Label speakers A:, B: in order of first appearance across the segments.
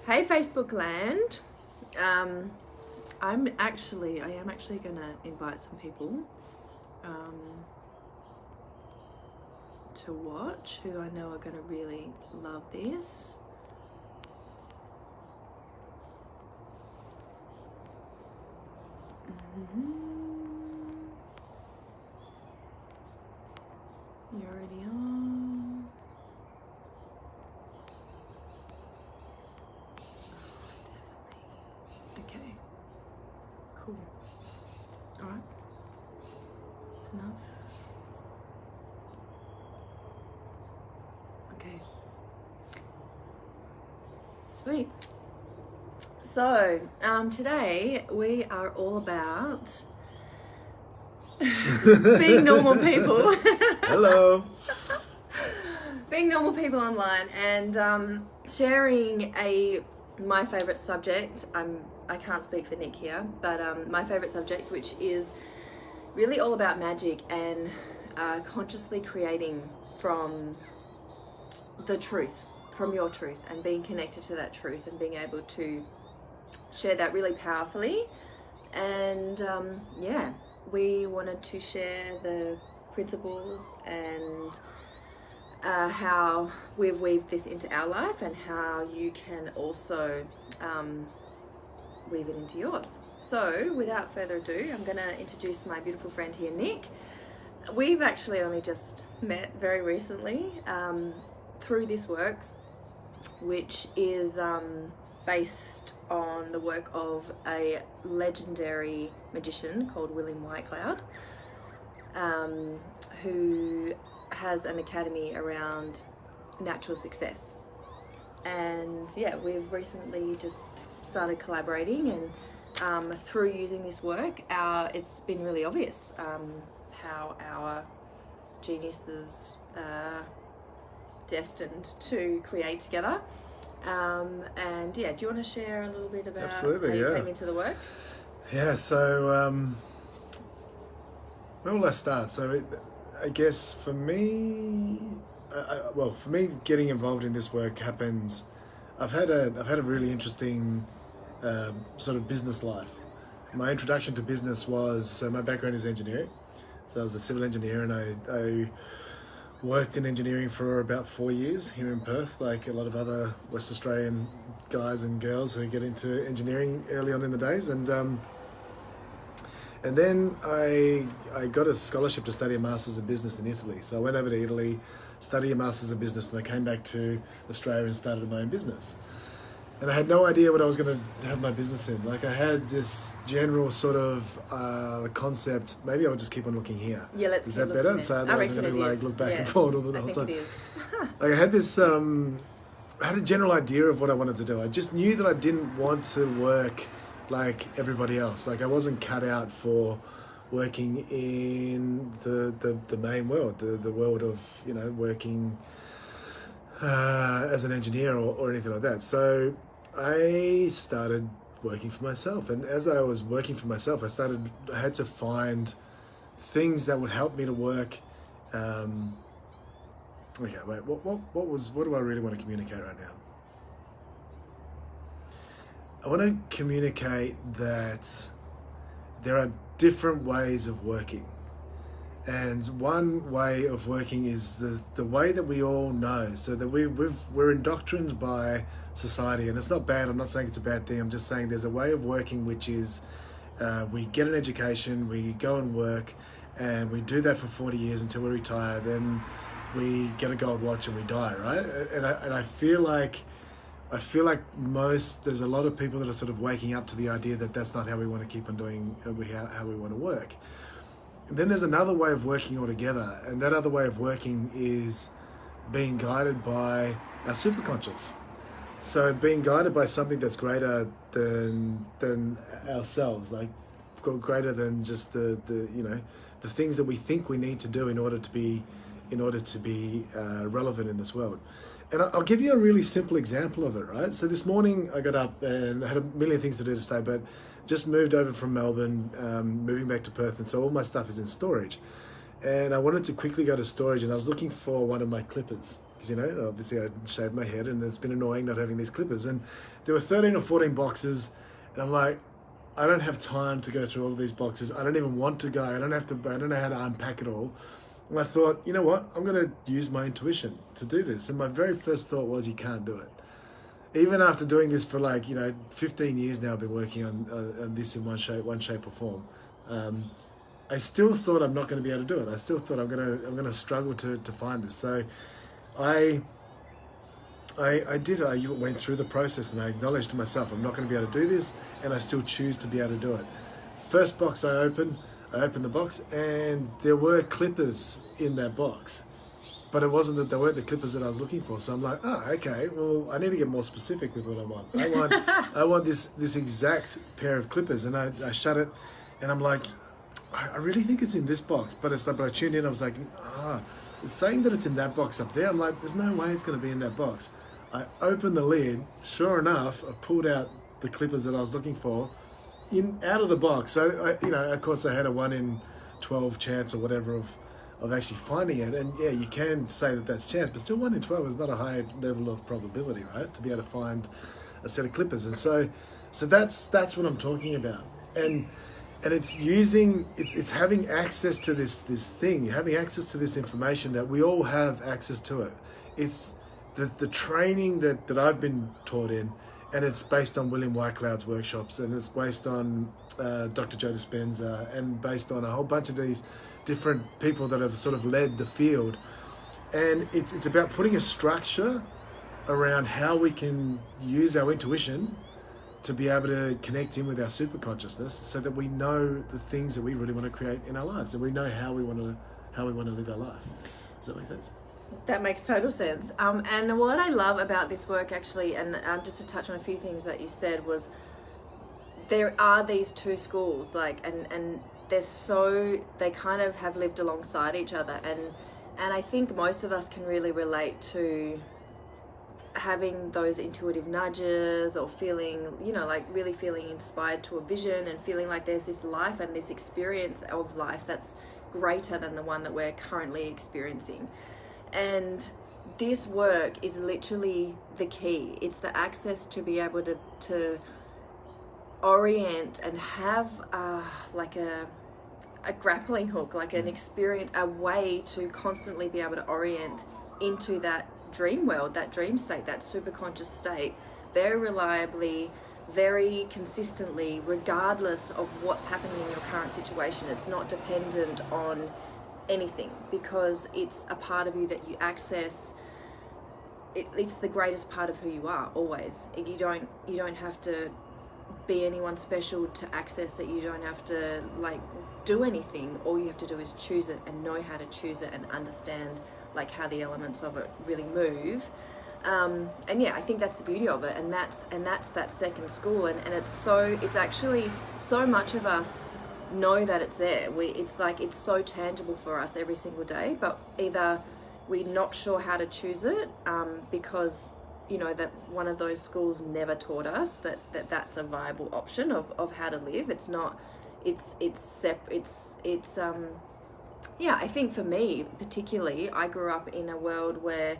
A: Hey Facebook land. I am actually gonna invite some people to watch who I know are gonna really love this. You're already on. Okay, cool. All right, that's enough. Okay, sweet. So today we are all about being normal people.
B: Hello.
A: Being normal people online and sharing my favorite subject. I can't speak for Nick here, but my favorite subject, which is really all about magic and consciously creating from the truth, from your truth, and being connected to that truth and being able to share that really powerfully. And we wanted to share the principles and how we've weaved this into our life and how you can also weave it into yours. So without further ado, I'm going to introduce my beautiful friend here, Nick. We've actually only just met very recently through this work, which is based on the work of a legendary magician called William Whitecloud, who has an academy around natural success. And yeah, we've recently just started collaborating, and through using this work, it's been really obvious how our geniuses are destined to create together. And yeah, do you want to share a little bit about
B: Absolutely,
A: how you
B: yeah.
A: came into the work?
B: Yeah, so where will I start? So I guess for me, for me, getting involved in this work happens. I've had a really interesting sort of business life. My introduction to business was my background is engineering, so I was a civil engineer, and I worked in engineering for about 4 years here in Perth, like a lot of other West Australian guys and girls who get into engineering early on in the days. And then I got a scholarship to study a Masters of Business in Italy. So I went over to Italy, studied a Masters of Business, and I came back to Australia and started my own business. And I had no idea what I was going to have my business in. Like, I had this general sort of concept. Maybe I'll just keep on looking here.
A: Yeah, let's.
B: Is that better? So otherwise I'm going to look back and forward all the whole time.
A: I think it is.
B: Like, I had this. I had a general idea of what I wanted to do. I just knew that I didn't want to work like everybody else. Like, I wasn't cut out for working in the main world, the world of working as an engineer or anything like that. So I started working for myself, and as I was working for myself, I had to find things that would help me to work. Okay, wait. What do I really want to communicate right now? I want to communicate that there are different ways of working. And one way of working is the way that we all know, so that we're indoctrined by society, and it's not bad. I'm not saying it's a bad thing. I'm just saying there's a way of working which is we get an education, we go and work, and we do that for 40 years until we retire. Then we get a gold watch and we die, right? And I feel like there's a lot of people that are sort of waking up to the idea that that's not how we want to keep on doing, how we want to work. Then there's another way of working altogether, and that other way of working is being guided by our superconscious. So being guided by something that's greater than ourselves, like greater than just the things that we think we need to do in order to be relevant in this world. And I'll give you a really simple example of it, right? So this morning I got up and I had a million things to do today, but just moved over from Melbourne, moving back to Perth, and so all my stuff is in storage. And I wanted to quickly go to storage, and I was looking for one of my clippers. because, you know, obviously I shaved my head and it's been annoying not having these clippers. And there were 13 or 14 boxes, and I'm like, I don't have time to go through all of these boxes. I don't even want to go. I don't know how to unpack it all. And I thought, you know what? I'm going to use my intuition to do this. And my very first thought was, you can't do it. Even after doing this for 15 years now, I've been working on this in one shape or form. I still thought I'm not going to be able to do it. I still thought I'm going to struggle to find this. So I did. I went through the process and I acknowledged to myself, I'm not going to be able to do this, and I still choose to be able to do it. First box I opened the box, and there were clippers in that box. But it wasn't that they weren't the clippers that I was looking for. So I'm like, oh, okay, well, I need to get more specific with what I want. I want this exact pair of clippers. And I shut it, and I'm like, I really think it's in this box. But I tuned in, I was like, it's saying that it's in that box up there. I'm like, there's no way it's going to be in that box. I opened the lid. Sure enough, I pulled out the clippers that I was looking for out of the box. So, of course, I had a 1 in 12 chance or whatever of actually finding it. And yeah, you can say that that's chance, but still 1 in 12 is not a high level of probability, right? To be able to find a set of clippers. And so that's what I'm talking about. And it's it's having access to this thing, having access to this information that we all have access to it. It's the training that I've been taught in, and it's based on William Whitecloud's workshops, and it's based on Dr. Joe Dispenza, and based on a whole bunch of these different people that have sort of led the field. And it's about putting a structure around how we can use our intuition to be able to connect in with our super consciousness, so that we know the things that we really want to create in our lives, and we know how we want to live our life. Does that make sense?
A: That makes total sense. And what I love about this work, actually, and just to touch on a few things that you said, was there are these two schools, and they kind of have lived alongside each other, and I think most of us can really relate to having those intuitive nudges, or feeling, really feeling inspired to a vision, and feeling like there's this life and this experience of life that's greater than the one that we're currently experiencing. And this work is literally the key. It's the access to be able to orient and have a grappling hook, like an experience, a way to constantly be able to orient into that dream world, that dream state, that super conscious state, very reliably, very consistently, regardless of what's happening in your current situation. It's not dependent on anything, because it's a part of you that you access. It's the greatest part of who you are, always. You don't have to be anyone special to access it. You don't have to do anything. All you have to do is choose it, and know how to choose it, and understand how the elements of it really move. And yeah, I think that's the beauty of it, and that's that second school, and it's actually so much of us know that it's there. It's so tangible for us every single day, but either we're not sure how to choose it, because that one of those schools never taught us that's a viable option of how to live. It's not. Yeah, I think for me particularly, I grew up in a world where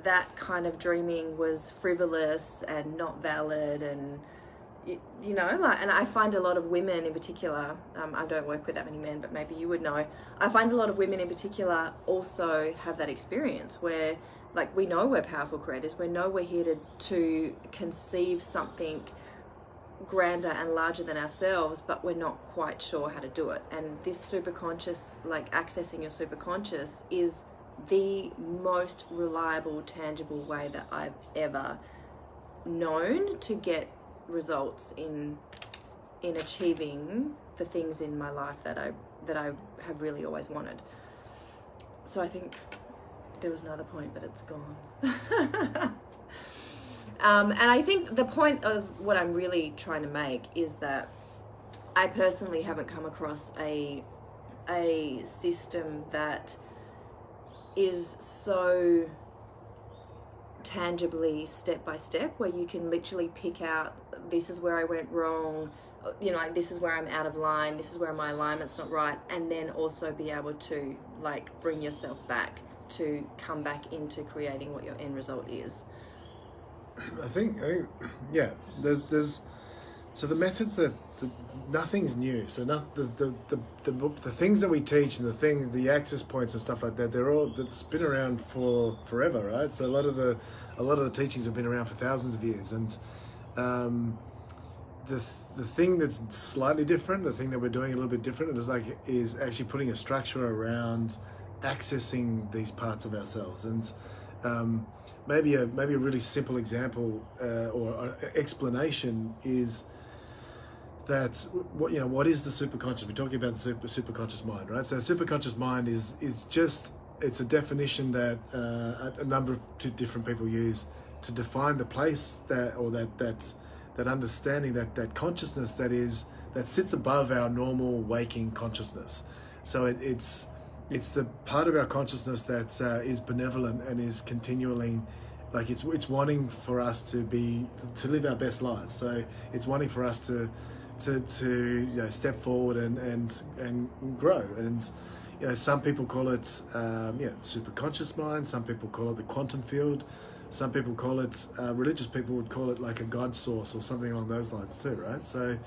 A: that kind of dreaming was frivolous and not valid, and and I find a lot of women in particular, I don't work with that many men, but maybe you would know, I find a lot of women in particular also have that experience where we know we're powerful creators, we know we're here to conceive something grander and larger than ourselves, but we're not quite sure how to do it. And this super conscious, accessing your super conscious, is the most reliable, tangible way that I've ever known to get results in achieving the things in my life that I have really always wanted. So I think there was another point, but it's gone. And I think the point of what I'm really trying to make is that I personally haven't come across a system that is so tangibly step by step, where you can literally pick out, this is where I went wrong, this is where I'm out of line, this is where my alignment's not right, and then also be able to bring yourself back to come back into creating what your end result is.
B: I think yeah. There's so the methods that nothing's new. So the things that we teach and the access points and stuff like that, that's been around for forever, right? So a lot of the teachings have been around for thousands of years, and the thing that's slightly different, the thing that we're doing a little bit different, is actually putting a structure around accessing these parts of ourselves. And maybe a really simple example or explanation is that what is the superconscious? We're talking about the superconscious mind, right? So superconscious mind is just, it's a definition that a number of different people use to define the place that understanding, that consciousness that sits above our normal waking consciousness. So it's the part of our consciousness that is benevolent and is continually, like it's wanting for us to live our best lives. So it's wanting for us to step forward and grow. And some people call it superconscious mind. Some people call it the quantum field. Some people call it, religious people would call it like a God source or something along those lines too, right? So,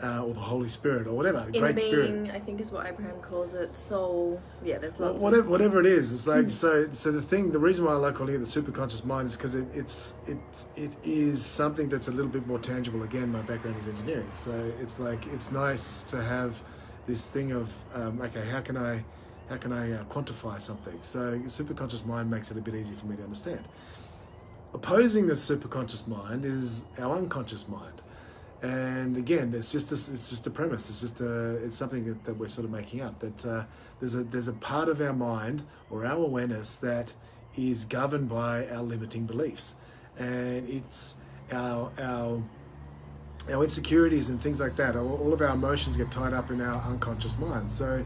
B: or the Holy Spirit or whatever,
A: Inner
B: great
A: being,
B: spirit.
A: I think is what Abraham calls it. Soul. Yeah, there's lots.
B: Whatever it is, it's like so the reason why I like calling it the superconscious mind is because it is something that's a little bit more tangible. Again, my background is engineering, so it's like it's nice to have this thing of okay, how can I quantify something? So superconscious mind makes it a bit easier for me to understand. Opposing the superconscious mind is our unconscious mind, and again, it's just a premise. It's something that we're sort of making up. That there's a part of our mind or our awareness that is governed by our limiting beliefs, and it's our insecurities and things like that. All of our emotions get tied up in our unconscious mind. So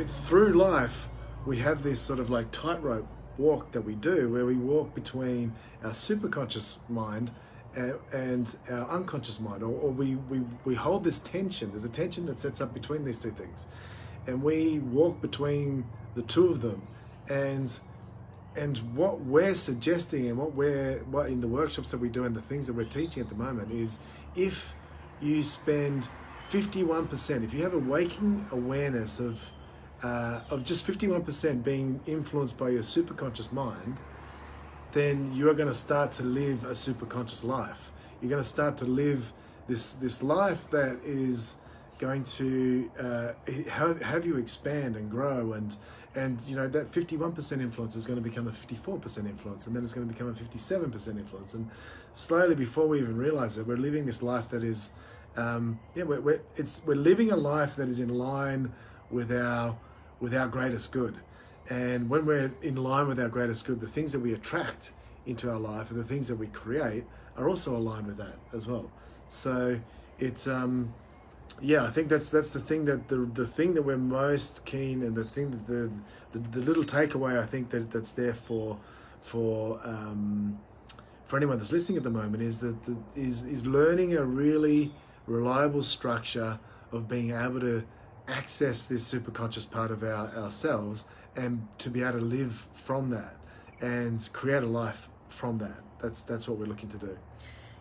B: through life, we have this sort of like tightrope walk that we do, where we walk between our superconscious mind and our unconscious mind, or we hold this tension. There's a tension that sets up between these two things, and we walk between the two of them. And what we're suggesting and what in the workshops that we do and the things that we're teaching at the moment is, if you spend 51%, if you have a waking awareness of just 51% being influenced by your superconscious mind, then you are going to start to live a superconscious life. You're going to start to live this life that is going to have you expand and grow, and that 51% influence is going to become a 54% influence, and then it's going to become a 57% influence, and slowly, before we even realize it, we're living this life that is we're living a life that is in line with our greatest good. And when we're in line with our greatest good, the things that we attract into our life and the things that we create are also aligned with that as well. So it's I think that's the thing that the thing that we're most keen, and the thing that the little takeaway I think that's there for anyone that's listening at the moment is that is learning a really reliable structure of being able to access this superconscious part of ourselves, and to be able to live from that and create a life from that. That's what we're looking to do.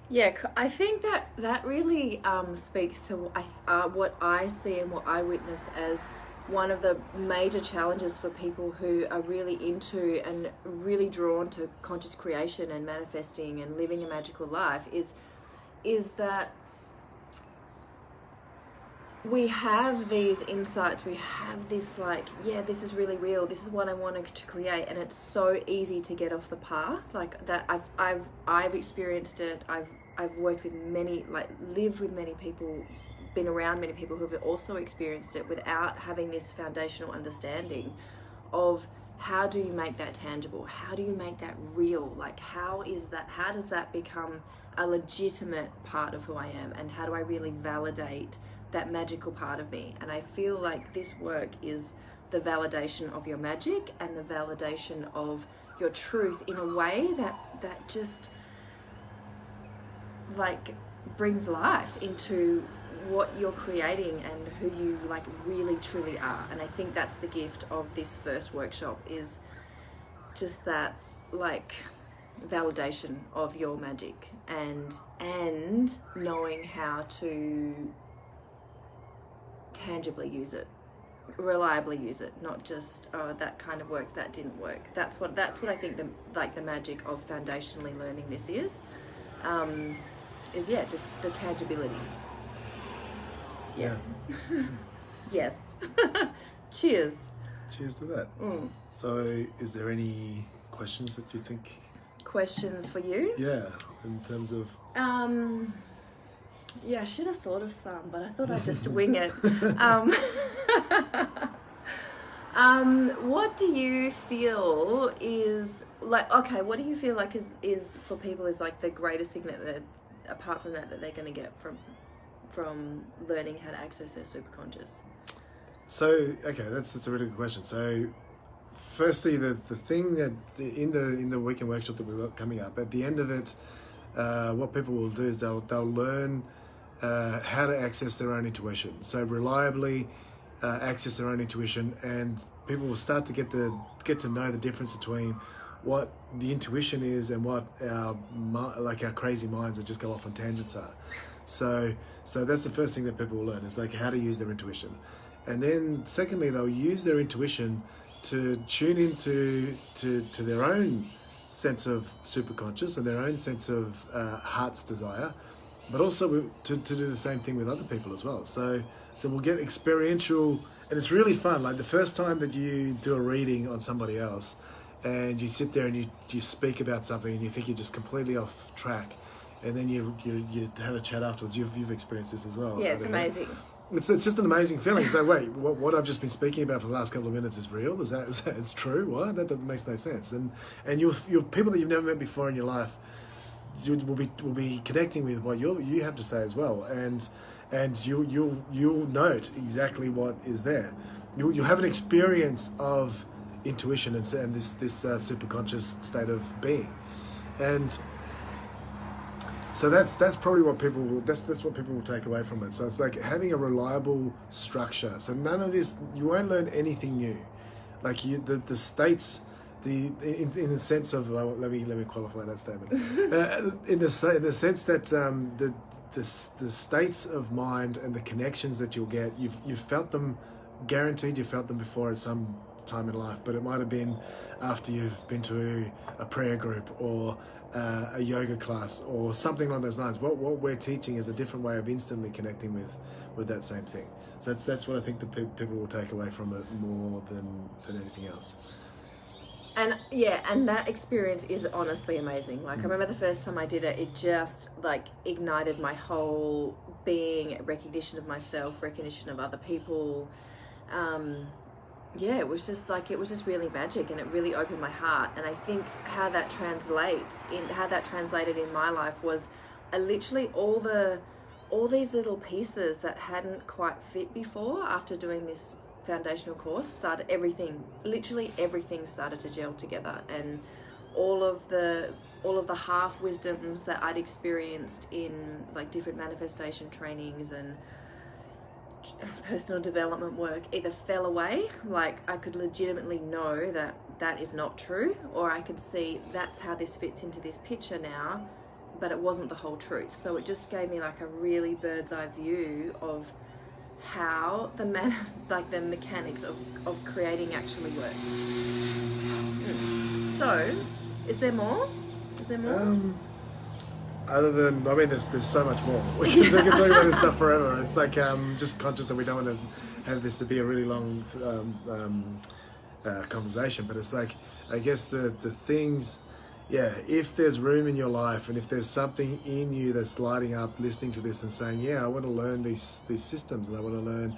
A: Yeah, I think that really speaks to what I see and what I witness as one of the major challenges for people who are really into and really drawn to conscious creation and manifesting and living a magical life is that we have these insights, we have this this is really real, this is what I wanted to create, and it's so easy to get off the path. Like that, I've experienced it. I've worked with many, lived with many people, been around many people who have also experienced it without having this foundational understanding of how do you make that tangible? How do you make that real? Like how does that become a legitimate part of who I am, and how do I really validate that magical part of me? And I feel like this work is the validation of your magic and the validation of your truth in a way that just brings life into what you're creating and who you really truly are. And I think that's the gift of this first workshop, is just that like validation of your magic, and knowing how to tangibly use it, reliably use it, not just, oh, that kind of worked, that didn't work. That's what I think the magic of foundationally learning this is just the tangibility.
B: Yeah.
A: Yes. Cheers.
B: Cheers to that. So is there any questions that you think?
A: Questions for you?
B: Yeah, in terms of...
A: Yeah, I should have thought of some, but I thought I'd just wing it. What do you feel is like, okay, what do you feel like is for people is like the greatest thing that they're, apart from that they're going to get from learning how to access their superconscious?
B: So, okay, that's a really good question. So, firstly, the thing that in the weekend workshop that we've got coming up, at the end of it, what people will do is they'll learn how to access their own intuition. So reliably access their own intuition, and people will start to get to know the difference between what the intuition is and what our crazy minds that just go off on tangents are. So that's the first thing that people will learn, is like how to use their intuition. And then secondly, they'll use their intuition to tune into to their own sense of superconscious and their own sense of heart's desire, but also to do the same thing with other people as well. So we'll get experiential, and it's really fun. Like the first time that you do a reading on somebody else, and you sit there and you speak about something and you think you're just completely off track, and then you have a chat afterwards. You've experienced this as well.
A: Yeah, it's amazing.
B: It's just an amazing feeling. So wait, what I've just been speaking about for the last couple of minutes is real? Is that it's true? What? That makes no sense. And you're people that you've never met before in your life, you will be connecting with what you have to say as well, and you'll note exactly what is there. You'll have an experience of intuition and this superconscious state of being, and so that's probably what people will, that's what people will take away from it. So it's like having a reliable structure. So none of this, you won't learn anything new. Like the states, in the sense of, let me qualify that statement. In the sense that the states of mind and the connections that you'll get, you've felt them, guaranteed you felt them before at some time in life, but it might have been after you've been to a prayer group or a yoga class or something along those lines. What we're teaching is a different way of instantly connecting with that same thing. So that's what I think the people will take away from it more than anything else.
A: And yeah, and that experience is honestly amazing. Like I remember the first time I did it, it just like ignited my whole being, recognition of myself, recognition of other people. Yeah, it was just really magic, and it really opened my heart. And I think how that translated in my life was literally all these little pieces that hadn't quite fit before. After doing this foundational course, literally everything started to gel together, and all of the half wisdoms that I'd experienced in like different manifestation trainings and personal development work either fell away. Like I could legitimately know that is not true, or I could see that's how this fits into this picture now, but it wasn't the whole truth. So it just gave me like a really bird's eye view of how the mechanics of creating actually works. So is there more?
B: Other than, I mean, there's so much more. We can talk about this stuff forever. It's like just conscious that we don't want to have this to be a really long conversation. But it's like, I guess the things, yeah, if there's room in your life and if there's something in you that's lighting up, listening to this and saying, yeah, I want to learn these systems, and I want to learn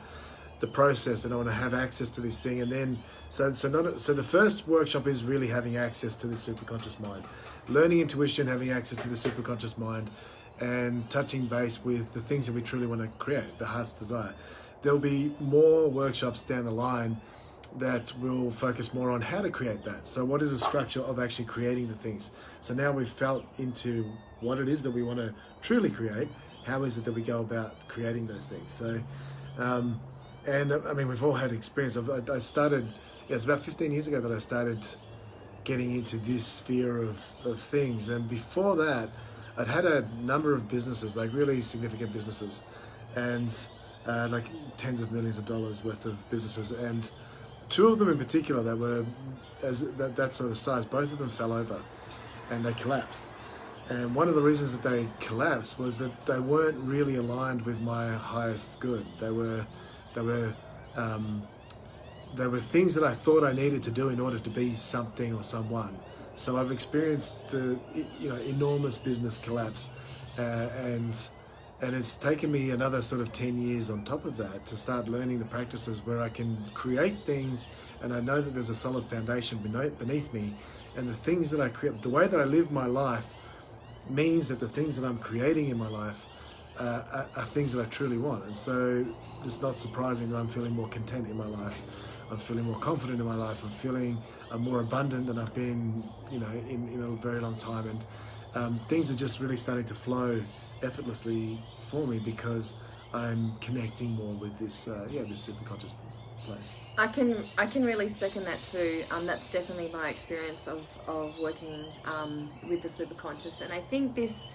B: the process, and I want to have access to this thing. And then, so the first workshop is really having access to the superconscious mind. Learning intuition, having access to the superconscious mind, and touching base with the things that we truly want to create, the heart's desire. There'll be more workshops down the line that will focus more on how to create that. So what is the structure of actually creating the things? So now we've felt into what it is that we want to truly create. How is it that we go about creating those things? So, and I mean, we've all had experience. I started, it's about 15 years ago that I started getting into this sphere of things. And before that, I'd had a number of businesses, like really significant businesses, and like tens of millions of dollars worth of businesses. And two of them in particular that were that sort of size, both of them fell over and they collapsed. And one of the reasons that they collapsed was that they weren't really aligned with my highest good. They were things that I thought I needed to do in order to be something or someone. So I've experienced the enormous business collapse, and it's taken me another sort of 10 years on top of that to start learning the practices where I can create things, and I know that there's a solid foundation beneath me, and the things that I create, the way that I live my life, means that the things that I'm creating in my life are things that I truly want. And so it's not surprising that I'm feeling more content in my life. I'm feeling more confident in my life. I'm more abundant than I've been, in a very long time. And things are just really starting to flow effortlessly for me because I'm connecting more with this superconscious place.
A: I can really second that too. That's definitely my experience of working with the superconscious, and I think this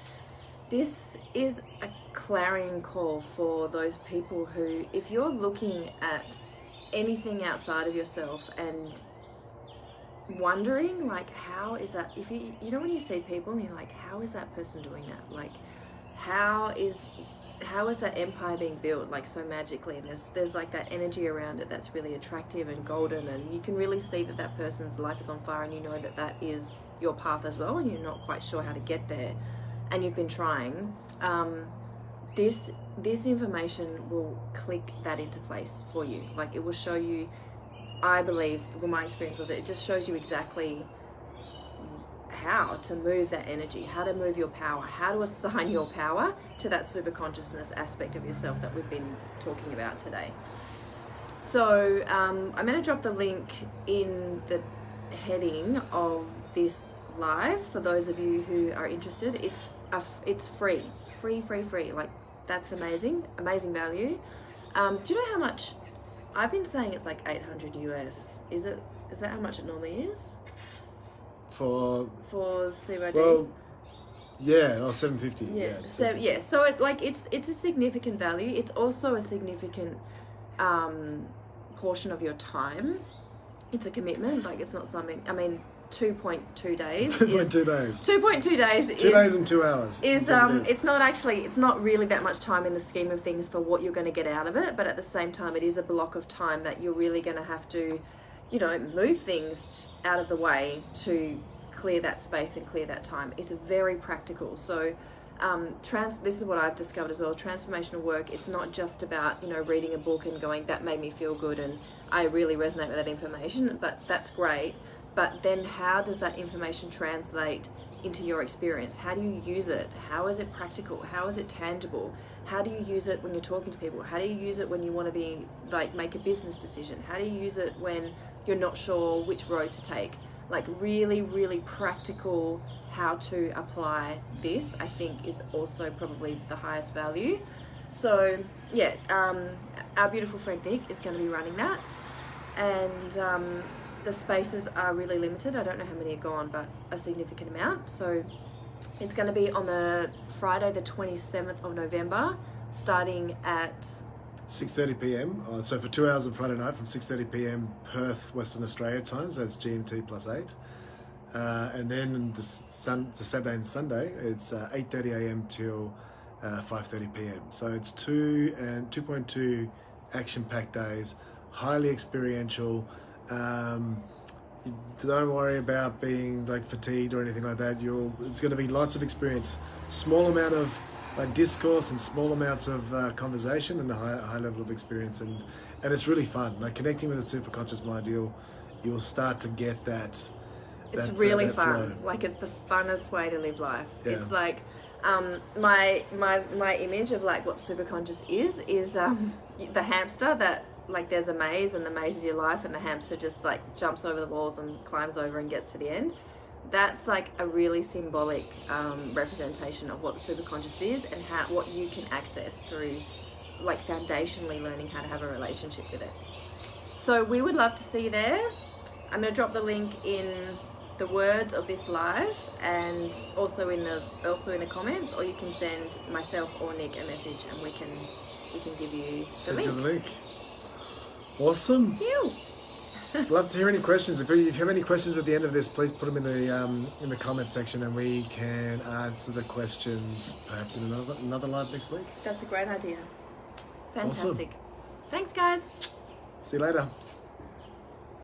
A: is a clarion call for those people who, if you're looking at anything outside of yourself and wondering like, how is that, if you when you see people and you're like, how is that person doing that, like how is that empire being built like so magically, and there's like that energy around it that's really attractive and golden, and you can really see that person's life is on fire, and you know that is your path as well, and you're not quite sure how to get there, and you've been trying. This information will click that into place for you. Like it will show you, I believe, well, my experience was it just shows you exactly how to move that energy, how to move your power, how to assign your power to that super consciousness aspect of yourself that we've been talking about today. So I'm going to drop the link in the heading of this live for those of you who are interested. It's free. Like that's amazing value. Do you know how much? I've been saying it's like $800 US. Is that how much it normally is? For CBD?
B: Well, yeah, or 750.
A: Yeah. So it's a significant value. It's also a significant portion of your time. It's a commitment. Like it's not something. I mean, 2.2 days.
B: 2.2 days.
A: 2.2 days.
B: 2 days and 2 hours.
A: It's not really that much time in the scheme of things for what you're going to get out of it. But at the same time, it is a block of time that you're really going to have to, move things out of the way to clear that space and clear that time. It's very practical. So this is what I've discovered as well. Transformational work, it's not just about, reading a book and going, that made me feel good and I really resonate with that information, but that's great. But then how does that information translate into your experience? How do you use it? How is it practical? How is it tangible? How do you use it when you're talking to people? How do you use it when you want to make a business decision? How do you use it when you're not sure which road to take? Like really, really practical how to apply this, I think, is also probably the highest value. So yeah, our beautiful friend Nick is going to be running that, and the spaces are really limited. I don't know how many are gone, but a significant amount. So it's going to be on the Friday the 27th of November, starting at
B: 6:30 p.m. So for 2 hours on Friday night from 6:30 p.m. Perth, Western Australia time, so it's GMT +8. And then the Saturday and Sunday, it's 8:30 a.m. till 5:30 p.m. So it's 2.2 action-packed days, highly experiential. Don't worry about being like fatigued or anything like that. It's going to be lots of experience, small amount of discourse and small amounts of conversation, and a high level of experience, and it's really fun. Like connecting with a super conscious mind, you'll start to get that.
A: It's really
B: that
A: fun.
B: flow.
A: Like it's the funnest way to live life.
B: Yeah.
A: It's like my image of like what super conscious is the hamster that. Like there's a maze and the maze is your life and the hamster just like jumps over the walls and climbs over and gets to the end. That's like a really symbolic representation of what the superconscious is and what you can access through like foundationally learning how to have a relationship with it. So we would love to see you there. I'm going to drop the link in the words of this live, and also in the comments, or you can send myself or Nick a message, and we can give you the
B: Send you
A: link.
B: the link. Awesome.
A: Phew.
B: Love to hear any questions. If you have any questions at the end of this, please put them in the comment section, and we can answer the questions perhaps in another live next week.
A: That's a great idea.
B: Awesome.
A: Fantastic. Thanks, guys.
B: See you later.